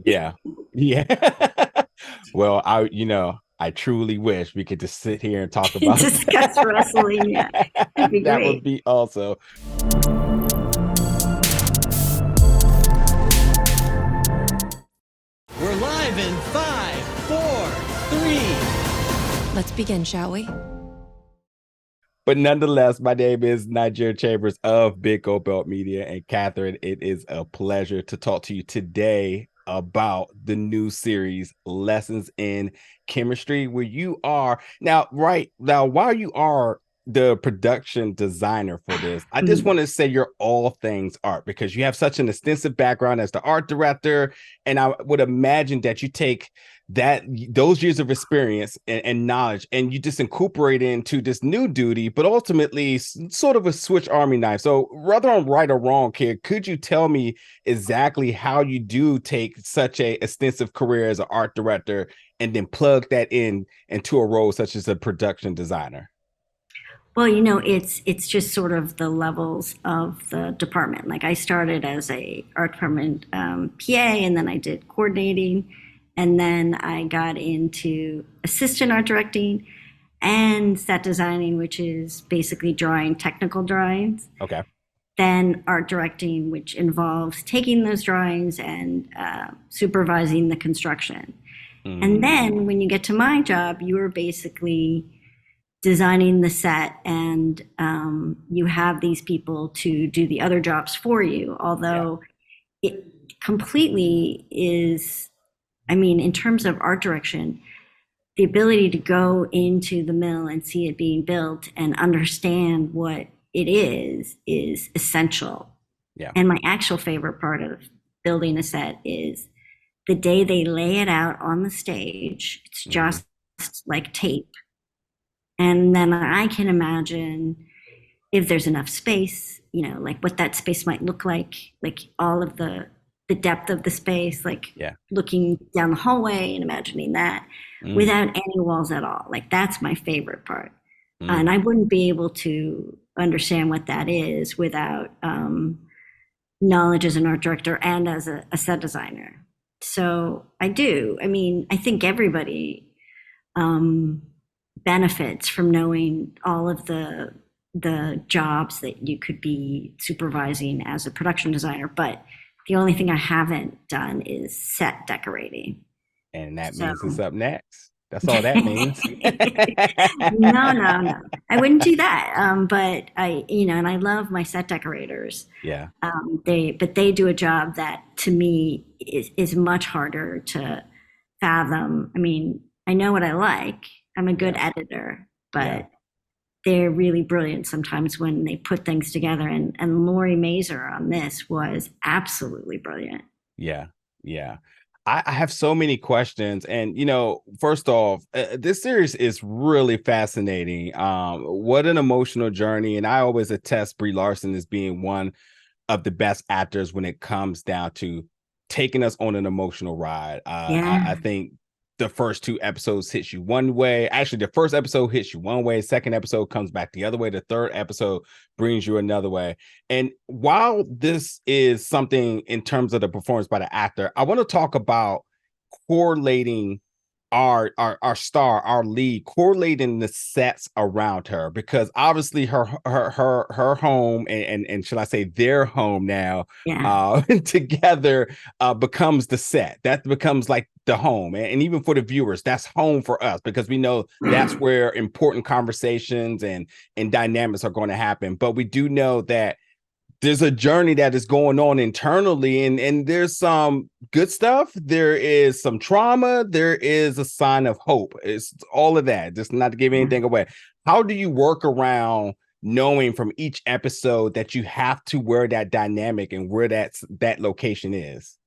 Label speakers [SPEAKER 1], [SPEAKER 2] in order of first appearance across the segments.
[SPEAKER 1] Yeah. Yeah. Well, I truly wish we could just sit here and talk about
[SPEAKER 2] Discuss wrestling. Yeah, that'd be
[SPEAKER 1] that would
[SPEAKER 2] great.
[SPEAKER 1] be also.
[SPEAKER 3] We're live in five, four, three.
[SPEAKER 4] Let's begin, shall we?
[SPEAKER 1] But nonetheless, my name is Nigeria Chambers of Big Gold Belt Media. And Catherine, it is a pleasure to talk to you today about the new series, Lessons in Chemistry, where you are now, right now, while you are the production designer for this, I just want to say you're all things art because you have such an extensive background as the art director. And I would imagine that you take those years of experience and knowledge and you just incorporate it into this new duty, but ultimately sort of a switch army knife. So whether I'm right or wrong here, could you tell me exactly how you do take such a extensive career as an art director and then plug that into a role such as a production designer?
[SPEAKER 2] Well, it's just sort of the levels of the department. Like I started as a art department PA, and then I did coordinating, and then I got into assistant art directing and set designing, which is basically drawing technical drawings.
[SPEAKER 1] Okay.
[SPEAKER 2] Then art directing, which involves taking those drawings and supervising the construction. And then when you get to my job, you are basically designing the set, and you have these people to do the other jobs for you. Although it completely is, I mean, in terms of art direction, the ability to go into the mill and see it being built and understand what it is essential.
[SPEAKER 1] Yeah.
[SPEAKER 2] And my actual favorite part of building a set is the day they lay it out on the stage. It's just like tape. And then I can imagine if there's enough space, like what that space might look like all of the depth of the space, like looking down the hallway and imagining that without any walls at all. Like that's my favorite part. And I wouldn't be able to understand what that is without knowledge as an art director and as a set designer. So I do. I mean, I think everybody benefits from knowing all of the jobs that you could be supervising as a production designer. But the only thing I haven't done is set decorating.
[SPEAKER 1] And that means it's up next. That's all that means.
[SPEAKER 2] No. I wouldn't do that. But and I love my set decorators.
[SPEAKER 1] Yeah.
[SPEAKER 2] They do a job that to me is much harder to fathom. I mean, I know what I like. I'm a good editor, but they're really brilliant sometimes when they put things together. And Lori Mazer on this was absolutely brilliant.
[SPEAKER 1] Yeah. I have so many questions. And, first off, this series is really fascinating. What an emotional journey. And I always attest Brie Larson as being one of the best actors when it comes down to taking us on an emotional ride. I think the first two episodes hits you one way. Actually, the first episode hits you one way. Second episode comes back the other way. The third episode brings you another way. And while this is something in terms of the performance by the actor, I want to talk about correlating our star, our lead, correlating the sets around her, because obviously her home and shall I say their home now together becomes the set. That becomes like the home. And even for the viewers, that's home for us because we know that's where important conversations and dynamics are going to happen. But we do know that there's a journey that is going on internally, and there's some good stuff. There is some trauma. There is a sign of hope. It's all of that, just not to give anything away. How do you work around knowing from each episode that you have to wear that dynamic and where that location is?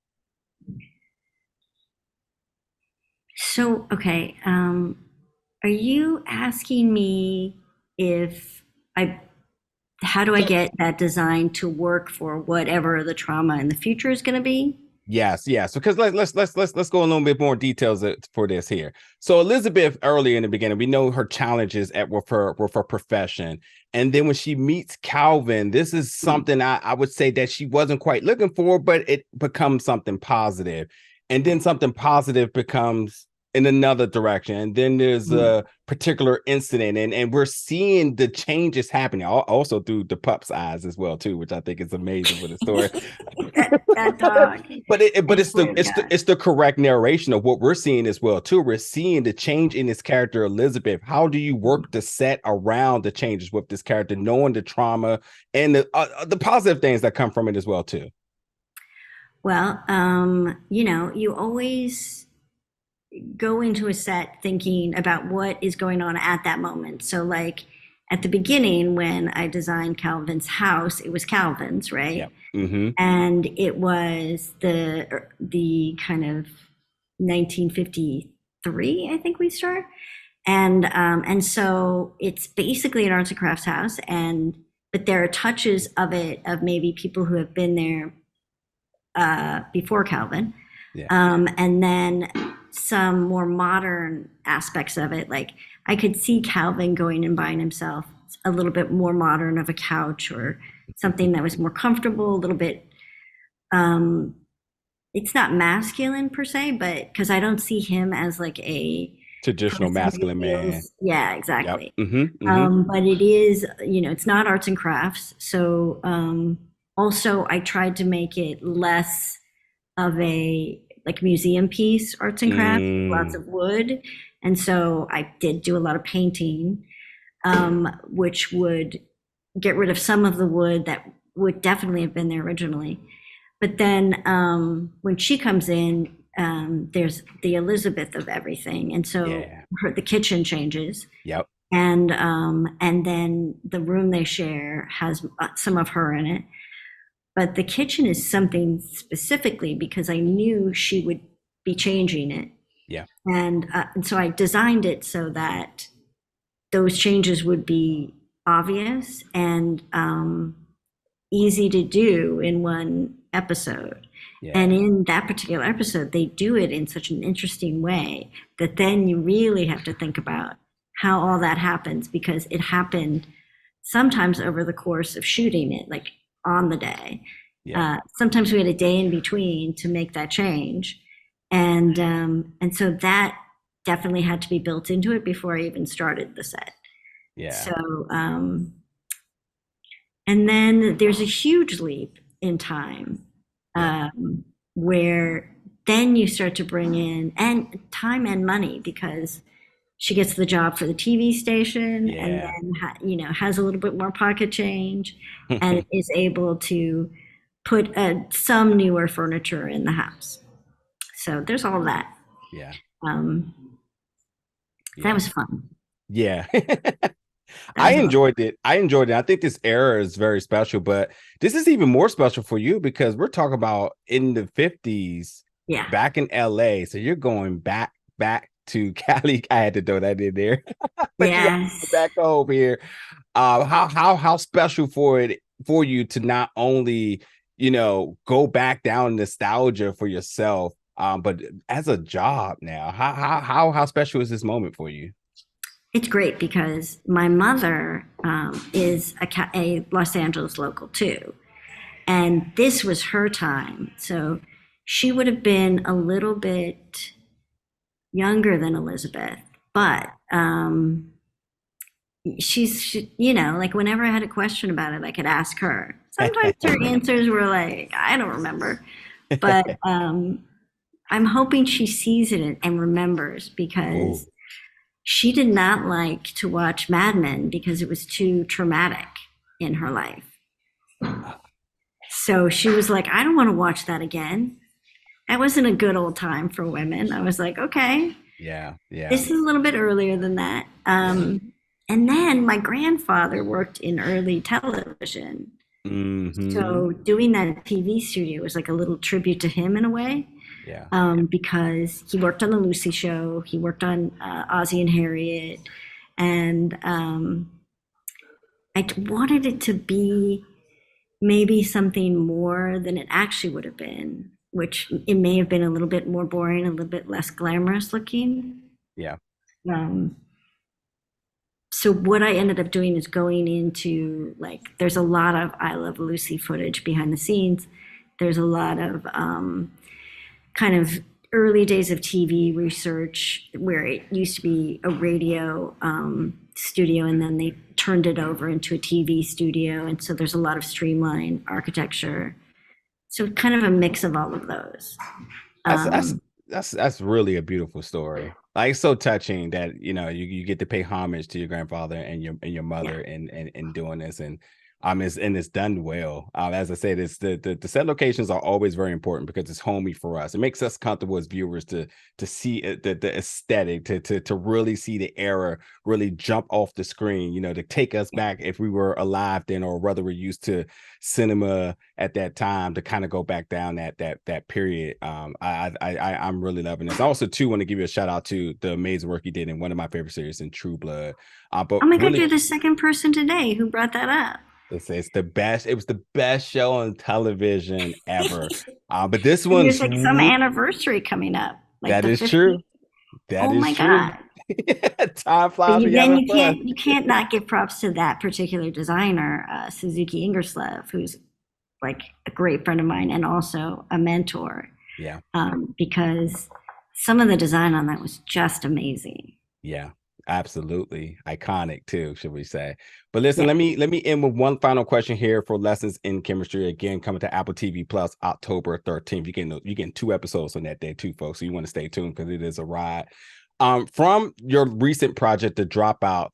[SPEAKER 2] So, okay. Are you asking me how do I get that design to work for whatever the trauma in the future is going to be?
[SPEAKER 1] Yes. Because let's go a little bit more details for this here. So Elizabeth, early in the beginning, we know her challenges with her profession, and then when she meets Calvin, this is something I would say that she wasn't quite looking for, but it becomes something positive. and then something positive becomes in another direction, and then there's a particular incident, and we're seeing the changes happening also through the pup's eyes as well too, which I think is amazing for the story.
[SPEAKER 2] that dog.
[SPEAKER 1] But
[SPEAKER 2] I
[SPEAKER 1] it's the
[SPEAKER 2] swear to God.
[SPEAKER 1] it's the correct narration of what we're seeing as well too. We're seeing the change in this character Elizabeth. How do you work the set around the changes with this character, knowing the trauma and the positive things that come from it as well too?
[SPEAKER 2] Well, you always go into a set thinking about what is going on at that moment. So, like at the beginning, when I designed Calvin's house, it was Calvin's, right?
[SPEAKER 1] Yeah. Mm-hmm.
[SPEAKER 2] And it was the kind of 1953, I think we start, and so it's basically an arts and crafts house, and but there are touches of it of maybe people who have been there before Calvin,
[SPEAKER 1] Yeah.
[SPEAKER 2] and then some more modern aspects of it. Like I could see Calvin going and buying himself a little bit more modern of a couch or something that was more comfortable, a little bit. It's not masculine per se, but because I don't see him as like a
[SPEAKER 1] Traditional
[SPEAKER 2] person who
[SPEAKER 1] masculine man.
[SPEAKER 2] yeah,
[SPEAKER 1] Yep.
[SPEAKER 2] exactly.
[SPEAKER 1] Mm-hmm. Mm-hmm.
[SPEAKER 2] But it is, it's not arts and crafts. So also, I tried to make it less of a like museum piece, arts and crafts, with lots
[SPEAKER 1] Mm,
[SPEAKER 2] of wood. And so I did do a lot of painting, which would get rid of some of the wood that would definitely have been there originally. But then when she comes in, there's the Elizabeth of everything, and so
[SPEAKER 1] yeah.
[SPEAKER 2] the kitchen changes,
[SPEAKER 1] Yep.
[SPEAKER 2] and then the room they share has some of her in it. But the kitchen is something specifically because I knew she would be changing it,
[SPEAKER 1] Yeah.
[SPEAKER 2] and so I designed it so that those changes would be obvious and easy to do in one episode. And
[SPEAKER 1] Yeah.
[SPEAKER 2] in that particular episode, they do it in such an interesting way that then you really have to think about how all that happens because it happened sometimes over the course of shooting it, like on the day.
[SPEAKER 1] Yeah.
[SPEAKER 2] Sometimes we had a day in between to make that change, and so that definitely had to be built into it before I even started the set.
[SPEAKER 1] Yeah.
[SPEAKER 2] So, and then there's a huge leap in time
[SPEAKER 1] Yeah.
[SPEAKER 2] where then you start to bring in and time and money because she gets the job for the TV station and
[SPEAKER 1] Yeah.
[SPEAKER 2] then has a little bit more pocket change and is able to put some newer furniture in the house. So there's all that.
[SPEAKER 1] Yeah.
[SPEAKER 2] Um, that
[SPEAKER 1] Yeah.
[SPEAKER 2] was fun.
[SPEAKER 1] Yeah.
[SPEAKER 2] That was a lot.
[SPEAKER 1] I enjoyed it. I think this era is very special, but this is even more special for you because we're talking about in the 50s
[SPEAKER 2] Yeah.
[SPEAKER 1] back in LA. So you're going back to Cali. I had to throw that in there. But you got to
[SPEAKER 2] Yes.
[SPEAKER 1] go back over here. How special for you to not only, go back down nostalgia for yourself, but as a job now. How special is this moment for you?
[SPEAKER 2] It's great because my mother is a Los Angeles local too. And this was her time. So she would have been a little bit younger than Elizabeth, but like whenever I had a question about it, I could ask her. Sometimes her answers were like, I don't remember. But I'm hoping she sees it and remembers because
[SPEAKER 1] Oh,
[SPEAKER 2] she did not like to watch Mad Men because it was too traumatic in her life. So she was like, I don't want to watch that again. That wasn't a good old time for women. I was like, okay,
[SPEAKER 1] yeah, yeah,
[SPEAKER 2] this is a little bit earlier than that. And then my grandfather worked in early television.
[SPEAKER 1] hmm
[SPEAKER 2] So doing that TV studio was like a little tribute to him in a way.
[SPEAKER 1] yeah,
[SPEAKER 2] Because he worked on the Lucy Show, he worked on Ozzie and Harriet, and I wanted it to be maybe something more than it actually would have been, which it may have been a little bit more boring, a little bit less glamorous looking.
[SPEAKER 1] yeah,
[SPEAKER 2] Um, so what I ended up doing is going into there's a lot of I Love Lucy footage behind the scenes. There's a lot of kind of early days of TV research where it used to be a radio studio and then they turned it over into a TV studio. And so there's a lot of streamlined architecture. So kind of a mix of all of those.
[SPEAKER 1] That's that's that's really a beautiful story. Like, it's so touching that you get to pay homage to your grandfather and your mother in doing this, and it's done well. As I said, it's the set locations are always very important because it's homey for us. It makes us comfortable as viewers to see the aesthetic, to really see the era really jump off the screen. To take us back if we were alive then, or whether we're used to cinema at that time, to kind of go back down that period. I'm really loving this. I also too want to give you a shout out to the amazing work you did in one of my favorite series, in True Blood. But
[SPEAKER 2] oh my God,
[SPEAKER 1] really,
[SPEAKER 2] you're the second person today who brought that up.
[SPEAKER 1] it's the best. It was the best show on television ever. But this
[SPEAKER 2] And there's
[SPEAKER 1] one's
[SPEAKER 2] like some anniversary coming up. Like
[SPEAKER 1] that
[SPEAKER 2] the
[SPEAKER 1] is
[SPEAKER 2] 50th.
[SPEAKER 1] true. That
[SPEAKER 2] Oh
[SPEAKER 1] is
[SPEAKER 2] my
[SPEAKER 1] true.
[SPEAKER 2] God.
[SPEAKER 1] Time
[SPEAKER 2] But
[SPEAKER 1] flies when you're
[SPEAKER 2] then
[SPEAKER 1] having fun.
[SPEAKER 2] you can't not give props to that particular designer, Suzuki Ingerslev, who's like a great friend of mine and also a mentor,
[SPEAKER 1] Yeah,
[SPEAKER 2] because some of the design on that was just amazing.
[SPEAKER 1] yeah, absolutely iconic too, should we say? But listen,
[SPEAKER 2] Yeah.
[SPEAKER 1] let me end with one final question here for Lessons in Chemistry. Again, coming to Apple TV Plus October 13th. You're getting 2 episodes on that day too, folks. So you want to stay tuned because it is a ride. From your recent project, The Dropout,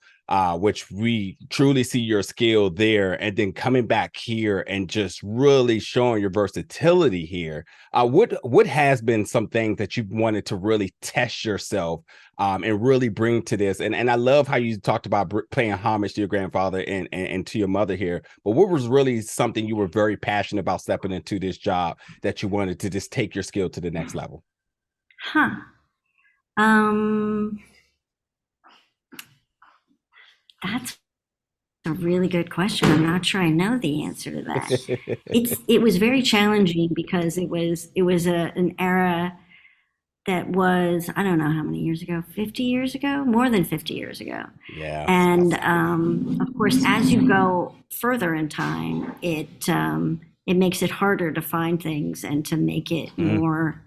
[SPEAKER 1] which we truly see your skill there, and then coming back here and just really showing your versatility here. What has been some things that you've wanted to really test yourself and really bring to this? And I love how you talked about paying homage to your grandfather and to your mother here. But what was really something you were very passionate about stepping into this job that you wanted to just take your skill to the next level?
[SPEAKER 2] Huh. That's a really good question. I'm not sure I know the answer to that. It was very challenging because it was an era that was, I don't know how many years ago, 50 years ago, more than 50 years ago.
[SPEAKER 1] Yeah.
[SPEAKER 2] And of course, as you go further in time, it makes it harder to find things and to make it more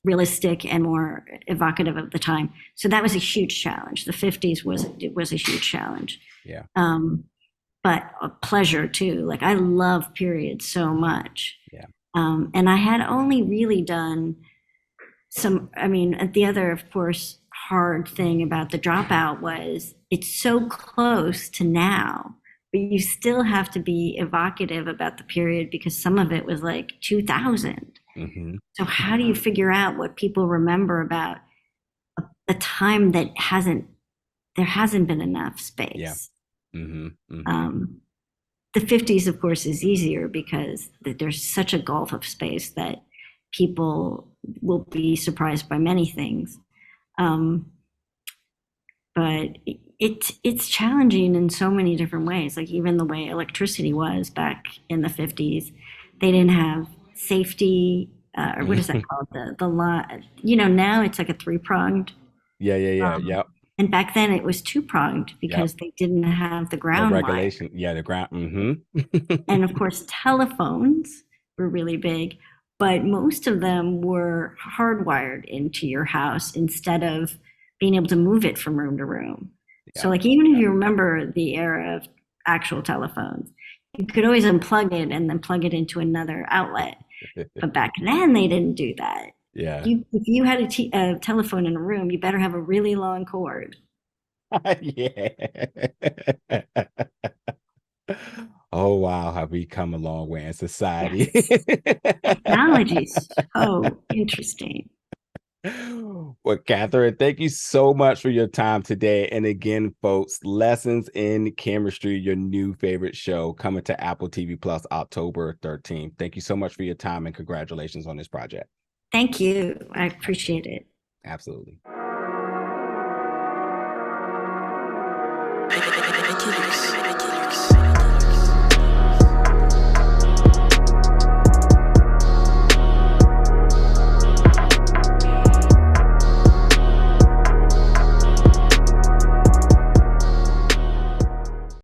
[SPEAKER 2] realistic and more evocative of the time. So that was a huge challenge. The 50s was a huge challenge.
[SPEAKER 1] Yeah.
[SPEAKER 2] But a pleasure too. Like, I love periods so much.
[SPEAKER 1] Yeah.
[SPEAKER 2] And I had only really done the other, of course, hard thing about The Dropout was it's so close to now, but you still have to be evocative about the period because some of it was like 2000.
[SPEAKER 1] Mm-hmm.
[SPEAKER 2] So how do you figure out what people remember about a time that there hasn't been enough space?
[SPEAKER 1] Yeah. Mm-hmm. Mm-hmm.
[SPEAKER 2] The 50s, of course, is easier because there's such a gulf of space that people will be surprised by many things. But it's challenging in so many different ways. Like, even the way electricity was back in the 50s, they didn't have safety, or what is that called? The line. Now it's like a 3-pronged.
[SPEAKER 1] Yeah. Yep.
[SPEAKER 2] And back then it was 2-pronged because they didn't have the ground
[SPEAKER 1] No
[SPEAKER 2] wire.
[SPEAKER 1] regulation. Yeah, the ground. Mm-hmm.
[SPEAKER 2] And of course, telephones were really big, but most of them were hardwired into your house instead of being able to move it from room to room. Yeah. So, like, even if you remember the era of actual telephones, you could always unplug it and then plug it into another outlet. But back then, they didn't do that.
[SPEAKER 1] Yeah.
[SPEAKER 2] If you had a telephone in a room, you better have a really long cord.
[SPEAKER 1] Yeah. Oh, wow. Have we come a long way in society?
[SPEAKER 2] Technology is so interesting.
[SPEAKER 1] Well, Catherine, thank you so much for your time today. And again, folks, Lessons in Chemistry, your new favorite show, coming to Apple TV Plus October 13th. Thank you so much for your time and congratulations on this project.
[SPEAKER 2] Thank you. I appreciate it.
[SPEAKER 1] Absolutely.